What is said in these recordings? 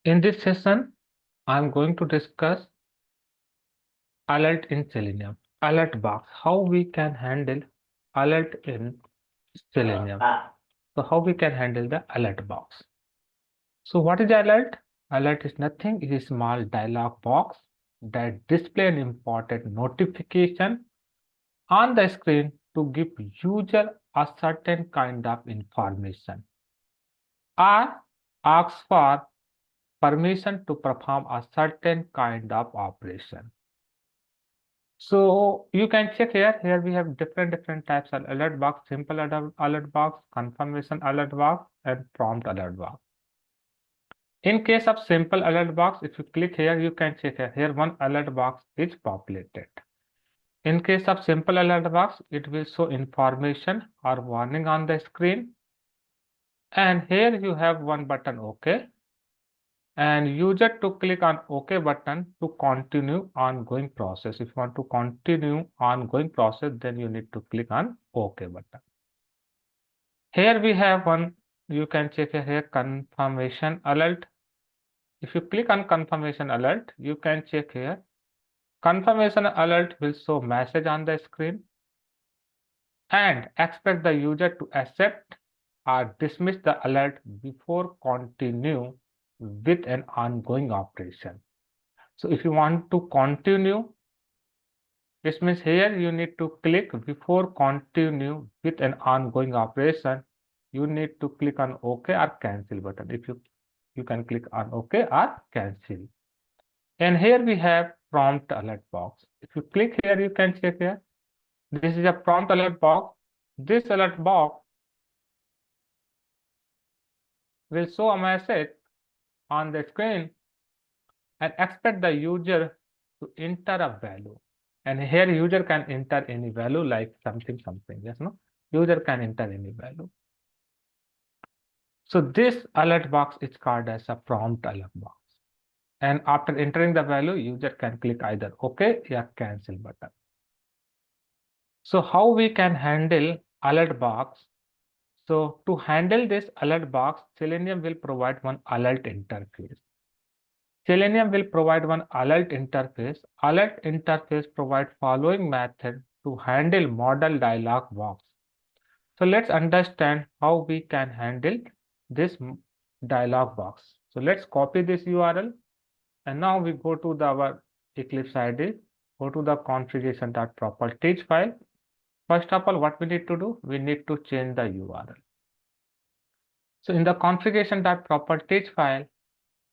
In this session, I'm going to discuss alert in Selenium, alert box, how we can handle alert in Selenium. So how we can handle the alert box. So what is alert? Alert is nothing, it is a small dialog box that display an important notification on the screen to give user a certain kind of information or asks for permission to perform a certain kind of operation. So you can check here. Here we have different types of alert box: simple alert box, confirmation alert box, and prompt alert box. In case of simple alert box, if you click here, you can check here. Here one alert box is populated. In case of simple alert box, it will show information or warning on the screen. And here you have one button OK. And user to click on OK button to continue ongoing process. If you want to continue ongoing process, then you need to click on OK button. Here we have one, you can check here confirmation alert. If you click on confirmation alert, you can check here. Confirmation alert will show message on the screen and expect the user to accept or dismiss the alert before continue with an ongoing operation. So if you want to continue, this means here you need to click before continue with an ongoing operation. You need to click on OK or cancel button. If you can click on OK or cancel. And here we have prompt alert box. If you click here, you can check here. This is a prompt alert box. This alert box will show a message on the screen and expect the user to enter a value. And here user can enter any value like something. Yes, no? User can enter any value. So this alert box is called as a prompt alert box. And after entering the value, user can click either OK or cancel button. So how we can handle alert box? So to handle this alert box, Selenium will provide one alert interface. Selenium will provide one alert interface. Alert interface provide following method to handle model dialog box. So let's understand how we can handle this dialog box. So let's copy this URL and now we go to our Eclipse IDE, go to the configuration.properties file. First of all, what we need to do? We need to change the URL. So in the configuration.properties file,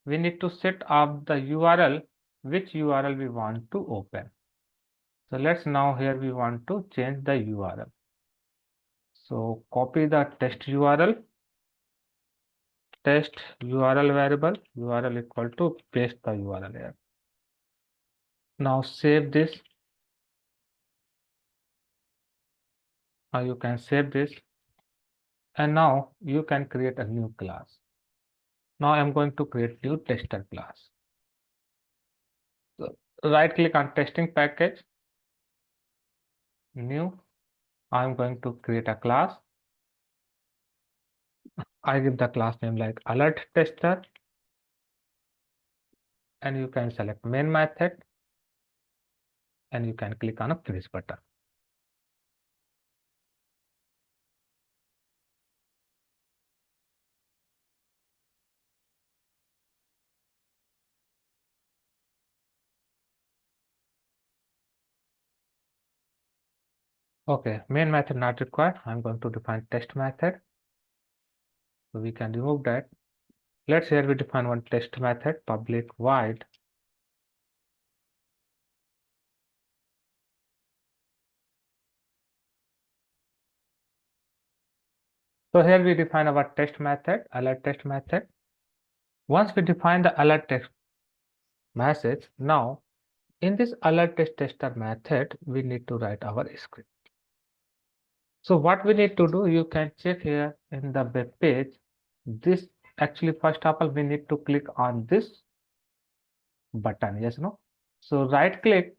we need to set up the URL, which URL we want to open. So let's now here we want to change the URL. So copy the test URL, test URL variable, URL equal to paste the URL here. Now save this. Now you can save this. And now you can create a new class. Now I'm going to create new tester class. So right click on testing package, new. I'm going to create a class. I give the class name like alert tester. And you can select main method and you can click on a finish button. Okay, main method not required. I'm going to define test method. So we can remove that. Let's here we define one test method, public void. So here we define our test method, alert test method. Once we define the alert test message, now in this alert tester method, we need to write our script. So what we need to do, you can check here in the web page. This actually, first of all, we need to click on this button. Yes, no? So right click,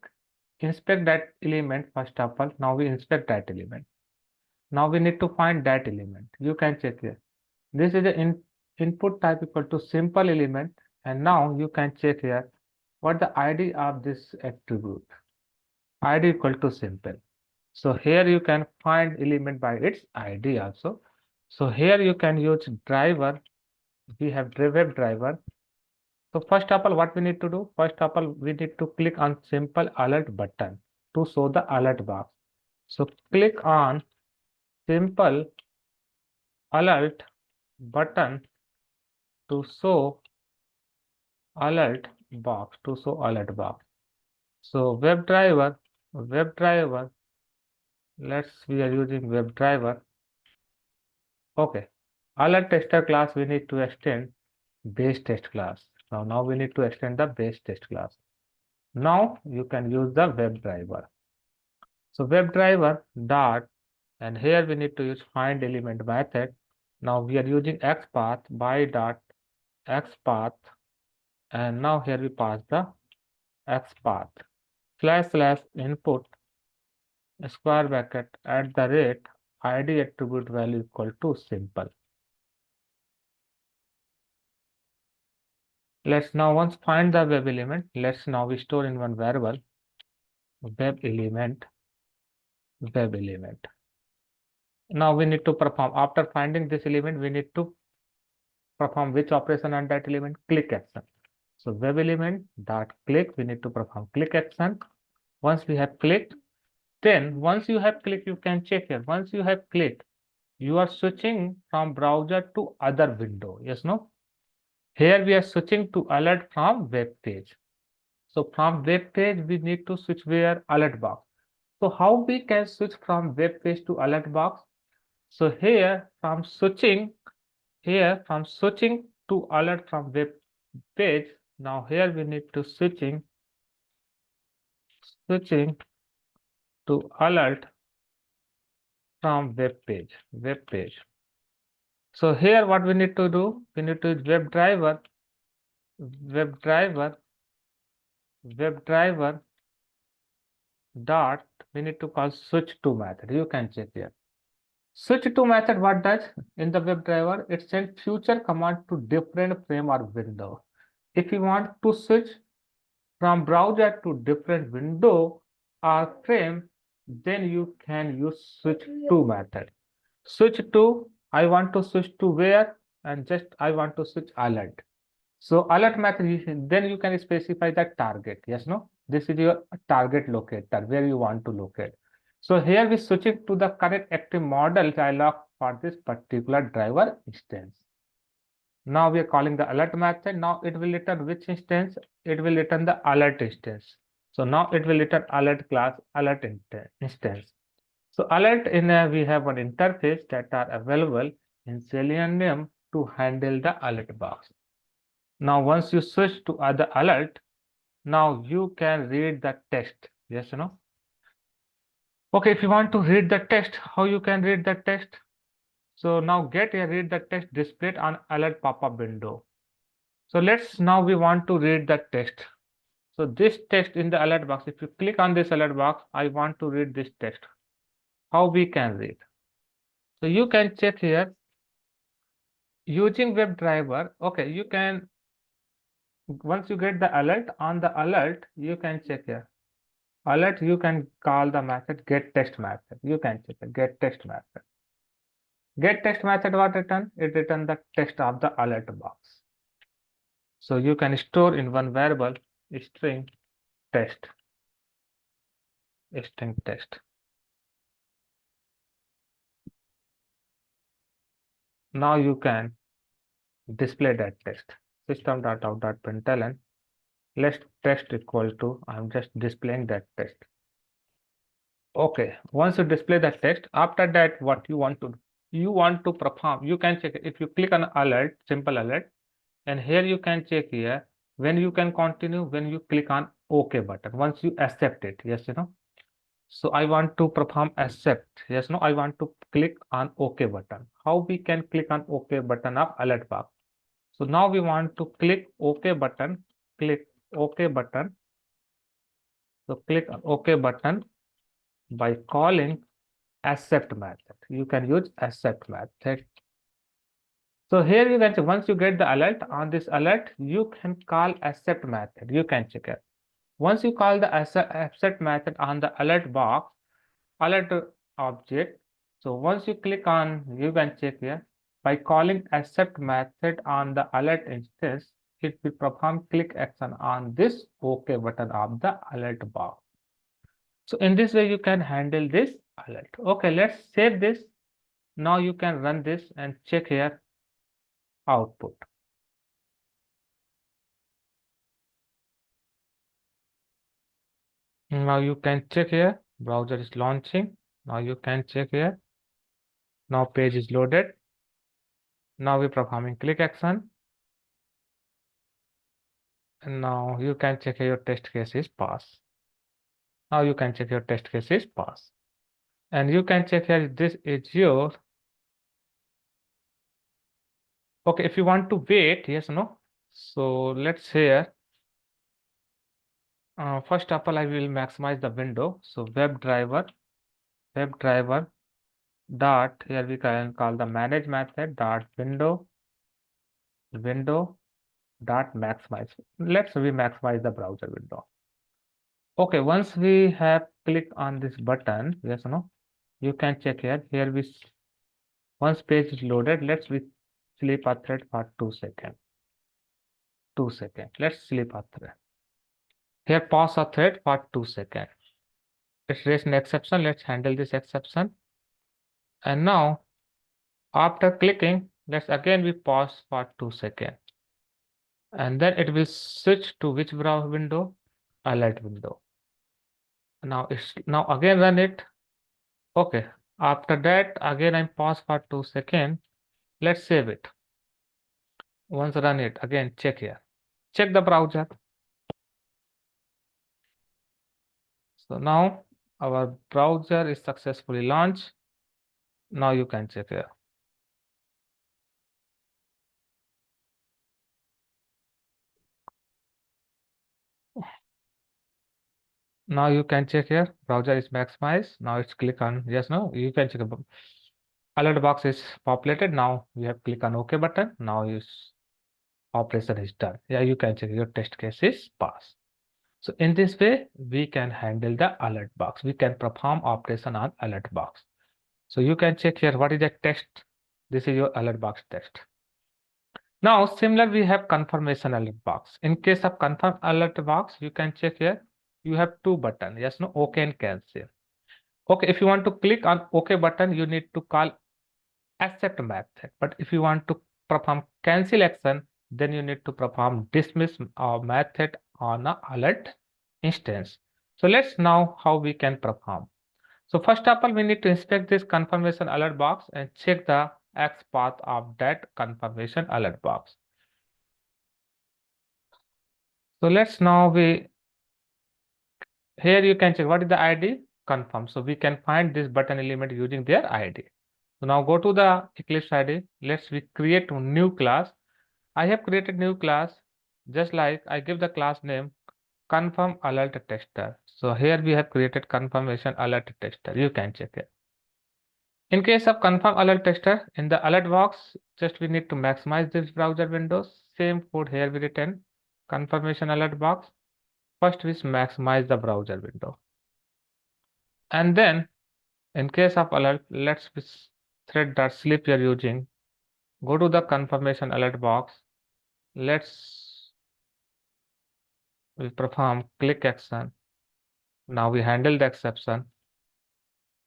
inspect that element. First of all, now we inspect that element. Now we need to find that element. You can check here. This is the input type equal to simple element And now you can check here what the ID of this attribute. ID equal to simple. So here you can find element by its ID also. So here you can use driver. We have web driver. So first of all, what we need to do? First of all, we need to click on simple alert button to show the alert box. So click on simple alert button to show alert box. So web driver, we are using web driver. Okay. Alert tester class, we need to extend base test class. Now we need to extend the base test class. Now you can use the web driver. So web driver dot, and here we need to use find element method. Now we are using xpath by dot xpath, and now here we pass the xpath // input square bracket at the rate id attribute value equal to simple. Let's now once find the web element. Let's now we store in one variable web element. Now we need to perform, after finding this element, we need to perform which operation on that element? Click action. So web element dot click, we need to perform click action. Once we have clicked, then once you have clicked, you can check here. Once you have clicked, you are switching from browser to other window. Yes, no? Here we are switching to alert from web page. So from web page, we need to switch where? Alert box. So how we can switch from web page to alert box? So here from switching to alert from web page, now here we need to switching to alert from web page. So here what we need to do? We need to use web driver dot, we need to call switch to method. You can check here. Switch to method, what does? In the web driver, it sends future command to different frame or window. If you want to switch from browser to different window or frame, then you can use switch to method. Switch to, I want to switch to where, and just I want to switch alert. So alert method, then you can specify the target. Yes, no? This is your target locator where you want to locate. So here we switching to the current active model dialog for this particular driver instance. Now we are calling the alert method. Now it will return which instance? It will return the alert instance. So now it will return alert class, alert instance. So alert in we have one interface that are available in Selenium to handle the alert box. Now once you switch to other alert, now you can read the text. Yes or no? Okay, if you want to read the text, how you can read the text? So now get here, read the text displayed on alert pop-up window. So now we want to read the text. So this text in the alert box, if you click on this alert box, I want to read this text. How we can read? So you can check here using web driver. Okay, you can, once you get the alert, on the alert, you can check here. Alert, you can call the method get text method. You can check the get text method. Get text method what return? It return the text of the alert box. So you can store in one variable string text. Now you can display that text. System.out.println. Let text equal to, I'm just displaying that text. Okay, once you display the text, after that, what you want to do? You want to perform, you can check if you click on alert, simple alert, and here you can check here when you can continue when you click on OK button. Once you accept it, yes, you know. So I want to perform accept. Yes, no, I want to click on OK button. How we can click on OK button of alert box? So now we want to click OK button, click OK button. So click OK button by calling accept method. You can use accept method. So here you can check, once you get the alert, on this alert, you can call accept method. You can check it. Once you call the accept method on the alert box, alert object. So once you click on, you can check here, by calling accept method on the alert instance, it will perform click action on this OK button of the alert box. So in this way, you can handle this alert. Okay, let's save this. Now you can run this and check here output. Now you can check here, browser is launching. Now you can check here. Now page is loaded. Now we're performing click action. And now you can check here your test case is pass. Now you can check your test case is pass. And you can check here, this is your, okay, if you want to wait, yes, no. So let's here, first of all, I will maximize the window. So WebDriver dot, here we can call the manage method dot window dot maximize. Let's we maximize the browser window. Okay, once we have clicked on this button, yes or no, you can check here. Here we, once page is loaded, let's we sleep a thread for 2 seconds. 2 seconds. Let's sleep a thread. Here pause a thread for 2 seconds. Let's raise an exception. Let's handle this exception. And now after clicking, let's again we pause for 2 seconds. And then it will switch to which browser window? Alert window. Now it's now again run it. Okay. After that, again I pause for 2 seconds. Let's save it. Once run it, again check here. Check the browser. So now our browser is successfully launched. Now you can check here. Now you can check here. Browser is maximized. Now it's click on yes, no. You can check. Alert box is populated. Now you have click on OK button. Now use operation is done. Yeah, you can check your test case is passed. So in this way, we can handle the alert box. We can perform operation on alert box. So you can check here, what is the test? This is your alert box test. Now, similar, we have confirmation alert box. In case of confirm alert box, you can check here. You have two buttons, yes, no, OK and cancel. Okay, if you want to click on OK button, you need to call accept method. But if you want to perform cancel action, then you need to perform dismiss method on a alert instance. So let's know how we can perform. So first of all, we need to inspect this confirmation alert box and check the X path of that confirmation alert box. So let's now we, here you can check what is the ID, confirm. So we can find this button element using their ID. So now go to the Eclipse ID. Let's we create a new class. I have created new class, just like I give the class name confirm alert tester. So here we have created confirmation alert tester. You can check it. In case of confirm alert tester, in the alert box, just we need to maximize this browser windows. Same code here we written confirmation alert box. First we maximize the browser window. And then in case of alert, let's thread.sleep you're using. Go to the confirmation alert box. Let's we perform click action. Now we handle the exception.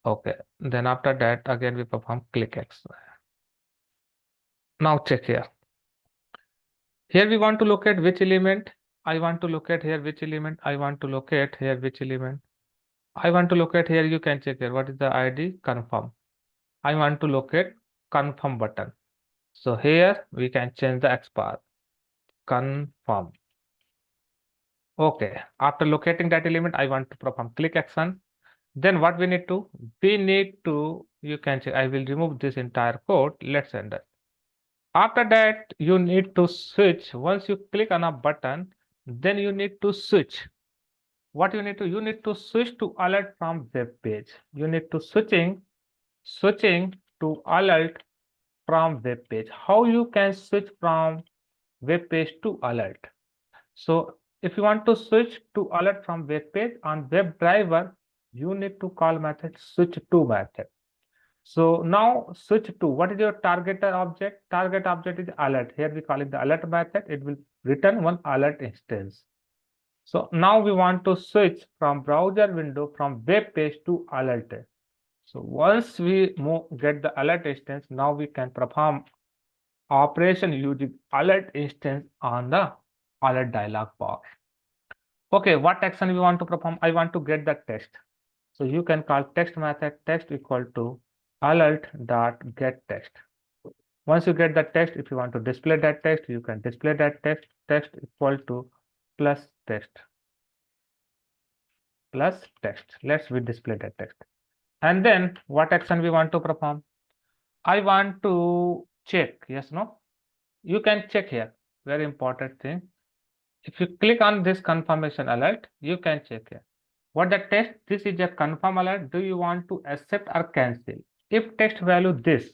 Okay. Then after that, again we perform click action. Now check here. Here we want to locate which element. I want to locate here which element. I want to locate here which element. I want to locate here. You can check here. What is the ID? Confirm. I want to locate confirm button. So here we can change the X path. Confirm. Okay. After locating that element, I want to perform click action. Then what we need to? We need to, you can check. I will remove this entire code. Let's enter. After that, you need to switch. Once you click on a button, then you need to switch. What you need to? You need to switch to alert from web page. You need to switching to alert from web page. How you can switch from web page to alert? So if you want to switch to alert from web page on web driver, you need to call method switch to method. So now switch to, what is your target object? Target object is alert. Here we call it the alert method. It will return one alert instance. So now we want to switch from browser window from web page to alert. So once we get the alert instance, now we can perform operation using alert instance on the alert dialog box. Okay, what action we want to perform? I want to get the text. So you can call text method text equal to alert dot get text. Once you get the text, if you want to display that text, you can display that text. Text equal to plus text. Plus text. Let's we display that text. And then what action we want to perform? I want to check. Yes, no? You can check here. Very important thing. If you click on this confirmation alert, you can check here. What the text? This is a confirm alert. Do you want to accept or cancel? If text value this,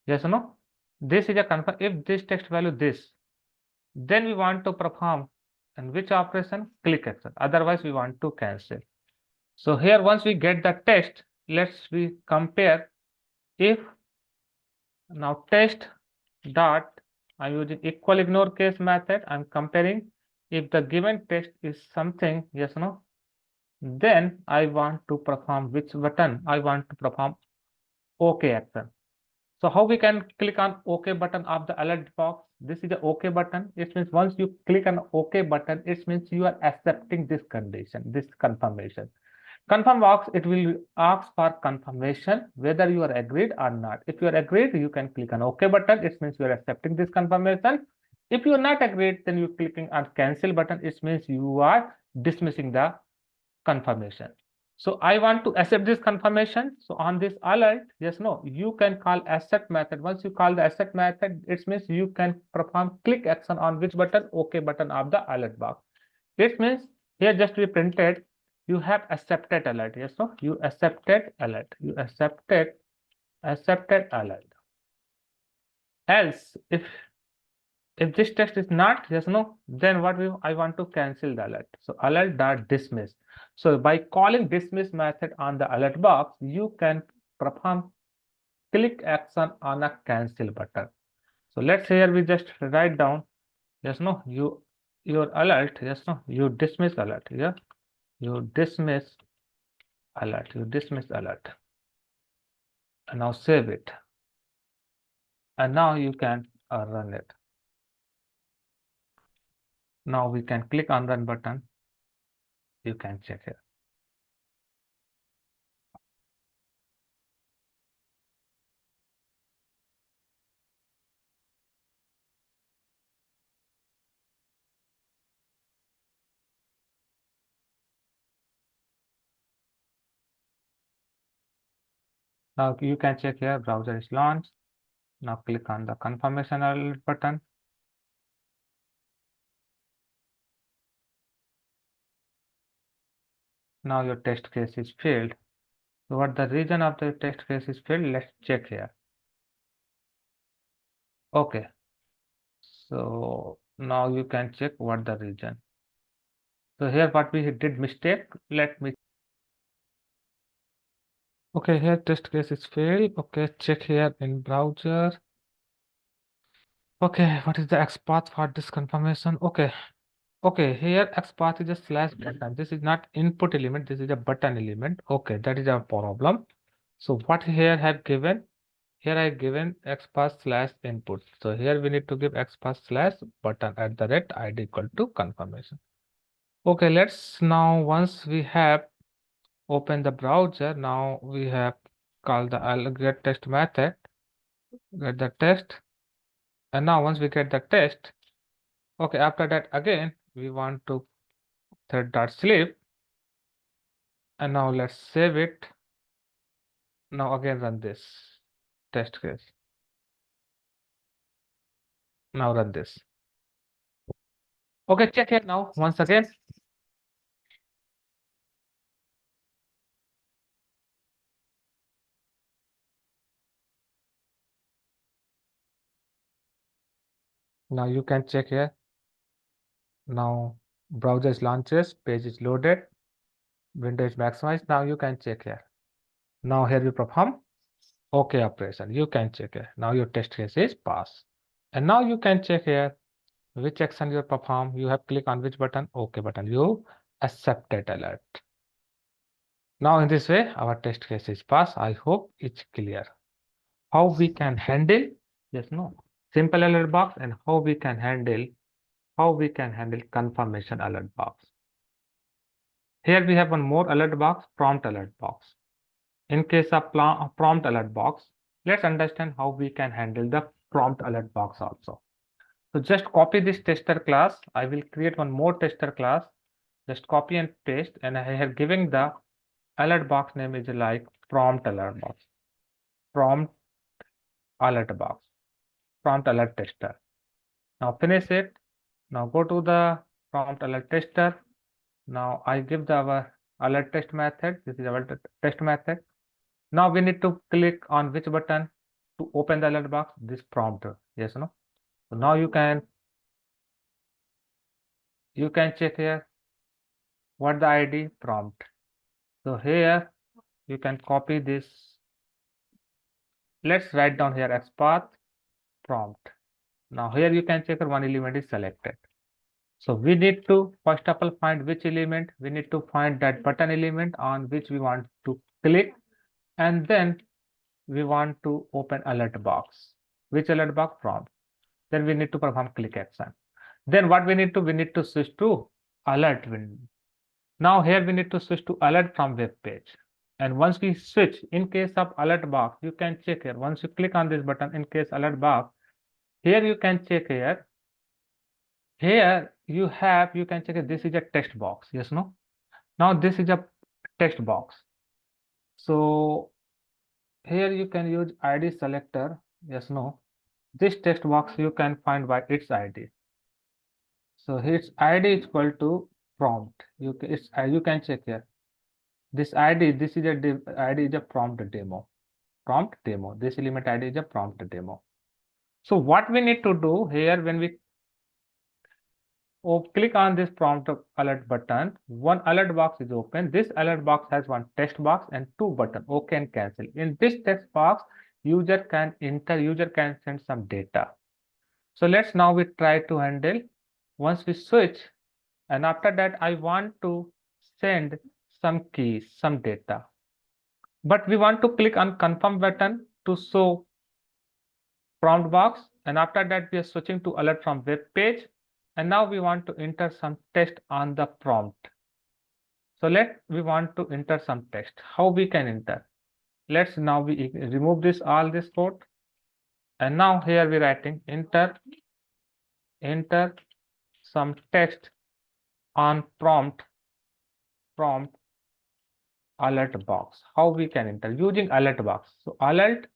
yes or no? This is a confirm. If this text value this, then we want to perform and which operation? Click action. Otherwise, we want to cancel. So here, once we get the text, let's we compare. If now text dot, I'm using equal ignore case method. I'm comparing if the given text is something, yes or no, then I want to perform which button? I want to perform OK action. So how we can click on OK button of the alert box? This is the OK button. It means once you click on OK button, it means you are accepting this condition, this confirmation. Confirm box, it will ask for confirmation whether you are agreed or not. If you are agreed, you can click on OK button. It means you are accepting this confirmation. If you are not agreed, then you clicking on cancel button. It means you are dismissing the confirmation. So I want to accept this confirmation. So on this alert, yes, no, you can call accept method. Once you call the accept method, it means you can perform click action on which button? OK button of the alert box. It means here just we printed you have accepted alert. Yes, no, you accepted alert. You accepted alert. Else, if this text is not yes no, then what we I want to cancel the alert. So alert dot dismiss. So by calling dismiss method on the alert box, you can perform click action on a cancel button. So let's here we just write down yes no, your alert, yes no, you dismiss alert. Yeah, you dismiss alert, you dismiss alert. And now save it. And now you can run it. Now we can click on run button. You can check here. Now you can check here, browser is launched. Now click on the confirmation alert button. Now your test case is failed. So what the reason of the test case is failed? Let's check here. Okay. So now you can check what the reason. So here what we did mistake. Let me. Okay, here test case is failed. Okay, check here in browser. Okay, what is the XPath for this confirmation? Okay. Okay, here XPath is a slash button. This is not input element, this is a button element. Okay, that is a problem. So what here have given? Here I given XPath slash input. So here we need to give XPath slash button at the rate ID equal to confirmation. Okay, let's now once we have opened the browser, now we have called the get test method, get the test. And now once we get the test, okay, after that again, we want to thread.sleep. And now let's save it. Now again run this test case. Now run this. Okay, check it now once again. Now you can check here. Now browser is launches, page is loaded, window is maximized. Now you can check here. Now here we perform OK operation. You can check here. Now your test case is pass. And now you can check here which action you perform. You have click on which button? OK button. You accepted alert. Now in this way our test case is pass. I hope it's clear. How we can handle, yes, no, simple alert box, and how we can handle confirmation alert box. Here we have one more alert box, prompt alert box. In case of prompt alert box, let's understand how we can handle the prompt alert box also. So just copy this tester class. I will create one more tester class. Just copy and paste, and I have given the alert box name is like prompt alert box. Prompt alert box. Prompt alert tester. Now finish it. Now go to the prompt alert tester. Now I give the our alert test method. This is our test method. Now we need to click on which button to open the alert box? This prompt. Yes, no? So now you can check here what the ID prompt. So here you can copy this. Let's write down here as path prompt. Now here you can check one element is selected. So we need to first of all find which element. We need to find that button element on which we want to click, and then we want to open alert box. Which alert box? Prompt. Then we need to perform click action. Then what we need to switch to alert window. Now here we need to switch to alert from web page. And once we switch, in case of alert box, you can check here. Once you click on this button, in case alert box, here you can check here. Here you can check it. This is a text box. Yes, no? Now this is a text box. So here you can use ID selector. Yes, no? This text box you can find by its ID. So its ID is equal to prompt. You can check here. This ID, this is a ID is a prompt demo. Prompt demo. This element ID is a prompt demo. So what we need to do here when we click on this prompt alert button, one alert box is open. This alert box has one text box and two buttons, OK and cancel. In this text box, user can send some data. So let's now we try to handle. Once we switch, and after that I want to send some keys, some data. But we want to click on confirm button to show prompt box, and after that we are switching to alert from web page, and now we want to enter some text on the prompt. So we want to enter some text. How we can enter? Let's now we remove this all this code, and now here we writing enter some text on prompt alert box. How we can enter? Using alert box. So alert,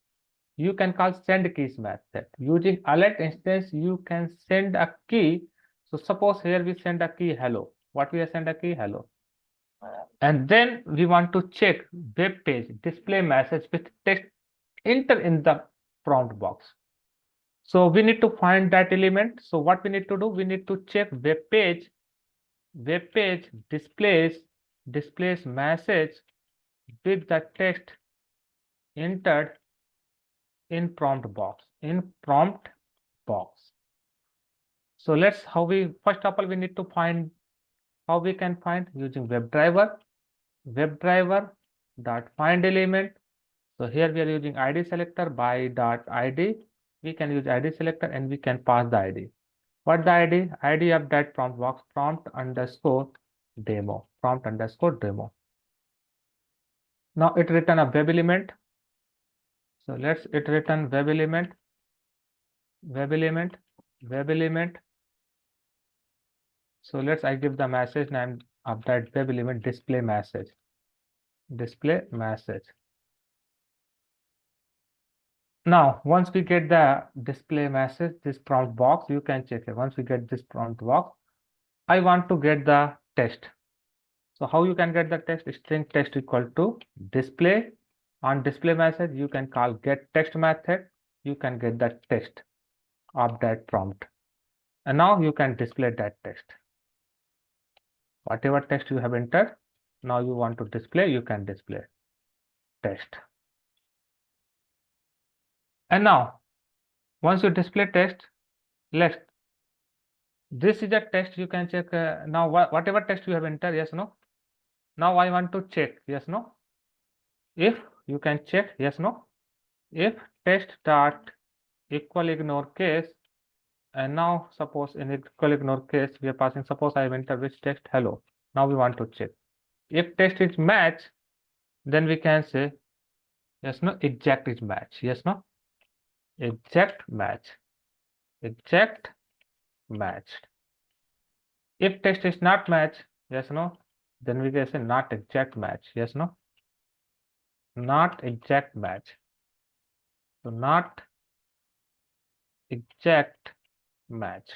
you can call send keys method. Using alert instance, you can send a key. So suppose here we send a key hello. What we send a key hello. And then we want to check web page display message with text enter in the prompt box. So we need to find that element. So what we need to do? We need to check web page displays message with the text entered in prompt box. So let's first of all we need to find how we can find using WebDriver dot find element. So here we are using ID selector by dot ID. We can use ID selector and we can pass the ID. What the ID? ID of that prompt box prompt underscore demo. Now it return a web element. So it return web element. So I give the message name of that web element display message. Now, once we get the display message, this prompt box, you can check it. Once we get this prompt box, I want to get the text. So how you can get the text? String text equal to display. On display message, you can call get text method. You can get the text of that prompt. And now you can display that text. Whatever text you have entered, now you want to display, you can display text. And now, once you display text, let's, this is a text you can check. Now, whatever text you have entered, yes, no. Now I want to check, yes, no. If you can check, yes, no. If text dot equal ignore case, and now suppose in equal ignore case we are passing, suppose I have entered which text, hello. Now we want to check. If text is match, then we can say yes, no, exact is match, yes, no, exact match, exact matched. If text is not match, yes, no, then we can say not exact match, yes, no, not exact match. So not exact match.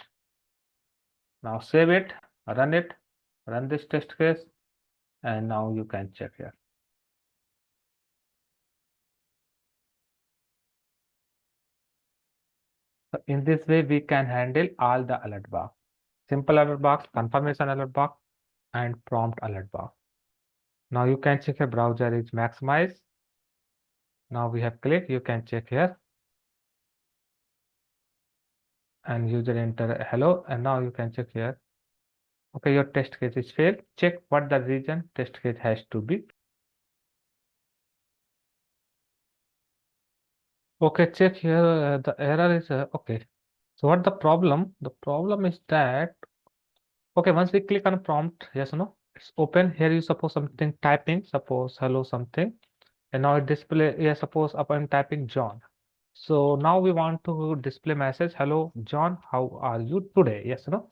Now save it, run this test case, and now you can check here. So in this way, we can handle all the alert box: simple alert box, confirmation alert box, and prompt alert box. Now you can check your browser is maximized. Now we have clicked, you can check here, and user enter hello, and now you can check here. Okay, your test case is failed. Check what the reason test case has to be. Okay, check here. The error is okay. So what the problem? The problem is that okay, once we click on prompt, yes or no, it's open. Here you suppose something typing, suppose hello something, and now it display. Yeah, suppose up I'm typing John. So now we want to display message, hello John, how are you today? Yes or no?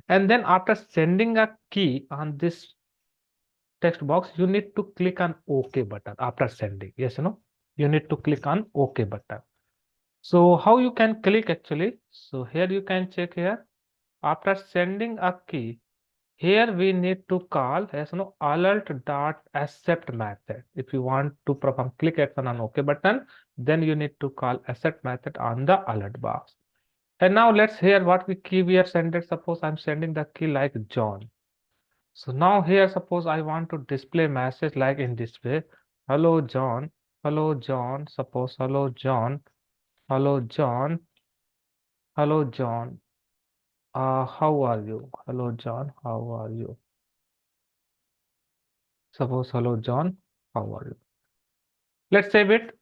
And then after sending a key on this text box, you need to click on OK button after sending. Yes or no? You need to click on OK button. So how you can click actually? So here you can check here. After sending a key, here we need to call as no alert dot accept method. If you want to perform click action on OK button, then you need to call accept method on the alert box. And now let's hear what key we are sending. Suppose I'm sending the key like John. So now here suppose I want to display message like in this way. Hello John. Hello John. Suppose hello John. Hello John. Hello John. How are you? Hello John. How are you? Suppose hello John. How are you? Let's save it.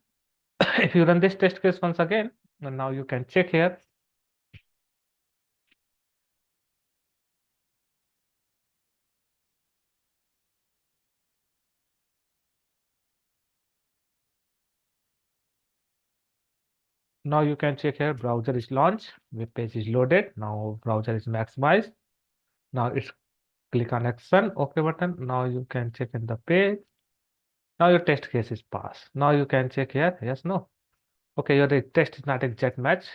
If you run this test case once again, and now you can check here. Now you can check here, browser is launched, web page is loaded. Now browser is maximized. Now it's click on action, OK button. Now you can check in the page. Now your test case is passed. Now you can check here, yes, no. Okay, your test is not exact match.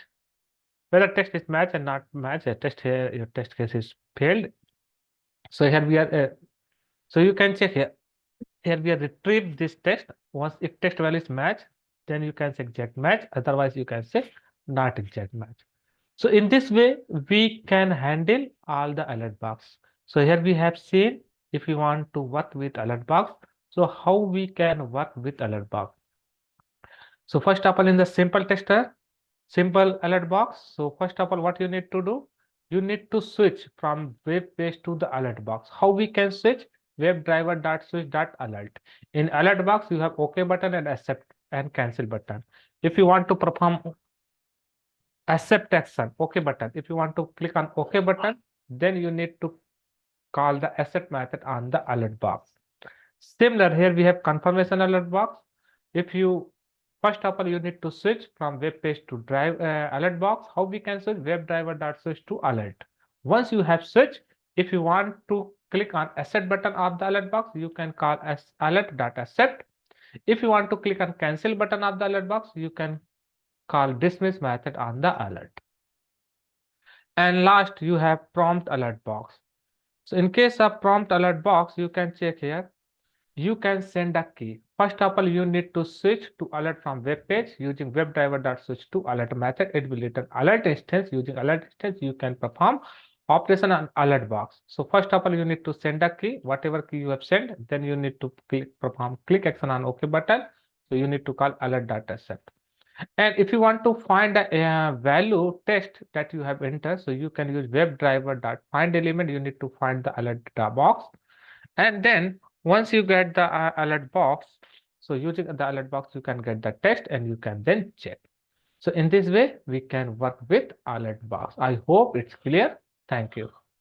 Whether text is match and not match, a test here, your test case is failed. So here we are, so you can check here. Here we are retrieve this text. Once if text value is match, then you can say exact match. Otherwise, you can say not exact match. So in this way, we can handle all the alert box. So here we have seen if you want to work with alert box, so how we can work with alert box. So first of all, in the simple tester, simple alert box. So first of all, what you need to do, you need to switch from web page to the alert box. How we can switch? WebDriver.switch.alert. In alert box, you have OK button and accept and cancel button. If you want to perform accept action, OK button. If you want to click on OK button, then you need to call the accept method on the alert box. Similar here we have confirmation alert box. If you first of all you need to switch from web page to drive alert box. How we can switch? WebDriver.switch to alert. Once you have switched, if you want to click on accept button of the alert box, you can call as alert.accept. If you want to click on cancel button of the alert box, you can call dismiss method on the alert. And last you have prompt alert box. So in case of prompt alert box, you can check here. You can send a key. First of all, you need to switch to alert from web page using WebDriver.switch to alert method. It will return alert instance. Using alert instance, you can perform operation on alert box. So first of all, you need to send a key, whatever key you have sent. Then you need to perform click action on OK button. So you need to call alert.set. And if you want to find a value text that you have entered, so you can use WebDriver.findElement. You need to find the alert box. And then once you get the alert box, so using the alert box, you can get the text and you can then check. So in this way, we can work with alert box. I hope it's clear. Thank you.